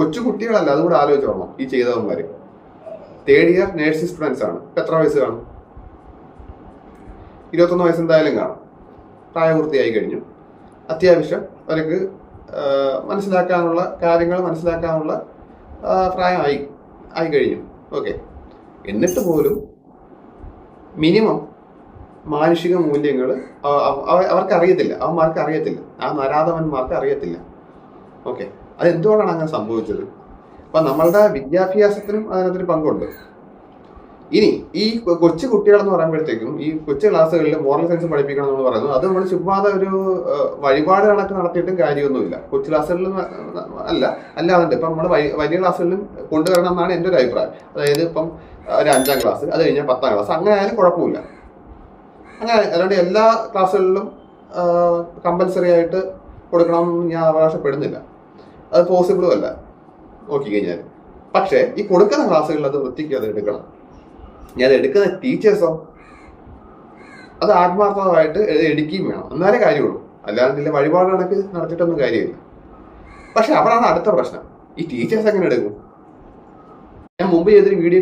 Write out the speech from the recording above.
കൊച്ചു കുട്ടികളല്ല, അതുകൂടെ ആലോചിച്ചോളണം. ഈ ചെയ്തവന്മാര് 3rd ഇയർ നേഴ്സിംഗ് സ്റ്റുഡൻസ് ആണ്. എത്ര വയസ്സ് കാണും? 21 വയസ്സ് എന്തായാലും കാണും. പ്രായപൂർത്തിയായി കഴിഞ്ഞു. അത്യാവശ്യം അവർക്ക് മനസ്സിലാക്കാനുള്ള കാര്യങ്ങൾ മനസ്സിലാക്കാനുള്ള പ്രായമായി കഴിഞ്ഞു. ഓക്കെ. എന്നിട്ട് പോലും മിനിമം മാനുഷിക മൂല്യങ്ങൾ അവർക്ക് അറിയത്തില്ല. അവന്മാർക്ക് അറിയത്തില്ല. ആ നരാധവന്മാർക്ക് അറിയത്തില്ല. ഓക്കെ. അതെന്തുകൊണ്ടാണ് അങ്ങനെ സംഭവിച്ചത്? അപ്പം നമ്മളുടെ വിദ്യാഭ്യാസത്തിനും അതിനകത്തൊരു പങ്കുണ്ട്. ഇനി ഈ കൊച്ചു കുട്ടികളെന്ന് പറയുമ്പോഴത്തേക്കും ഈ കൊച്ചു ക്ലാസ്സുകളിൽ മോറൽ സയൻസ് പഠിപ്പിക്കണം എന്ന് പറയുന്നത് അത് നമ്മൾ ചുമ്മാതെ ഒരു വഴിപാട് കണക്ക് നടത്തിയിട്ടും കാര്യമൊന്നുമില്ല. കൊച്ചു ക്ലാസ്സുകളിൽ അല്ലാതെ ഇപ്പം നമ്മൾ വലിയ ക്ലാസ്സുകളിലും കൊണ്ടുവരണം എന്നാണ് എൻ്റെ ഒരു അഭിപ്രായം. അതായത് ഇപ്പം ഒരു 5ാം ക്ലാസ്, അത് കഴിഞ്ഞാൽ 10ാം ക്ലാസ്, അങ്ങനെ ആയാലും കുഴപ്പമില്ല. അങ്ങനെ അല്ലാണ്ട് എല്ലാ ക്ലാസ്സുകളിലും കമ്പൽസറി ആയിട്ട് കൊടുക്കണമെന്ന് ഞാൻ അവകാശപ്പെടുന്നില്ല. അത് പോസിബിളും അല്ല നോക്കിക്കഴിഞ്ഞാൽ. പക്ഷേ ഈ കൊടുക്കുന്ന ക്ലാസ്സുകളിൽ അത് വൃത്തിക്ക് അത് എടുക്കണം. ഞാൻ അത് എടുക്കുന്ന ടീച്ചേഴ്സോ അത് ആത്മാർത്ഥമായിട്ട് എടുക്കുകയും വേണം. എന്നാലേ കാര്യമുള്ളൂ. അല്ലാതെ വഴിപാട് കണക്ക് നടത്തിയിട്ടൊന്നും കാര്യമില്ല. പക്ഷെ അവിടാണ് അടുത്ത പ്രശ്നം. ഈ ടീച്ചേഴ്സ് എങ്ങനെ എടുക്കും? ഞാൻ മുമ്പ് ചെയ്തൊരു വീഡിയോ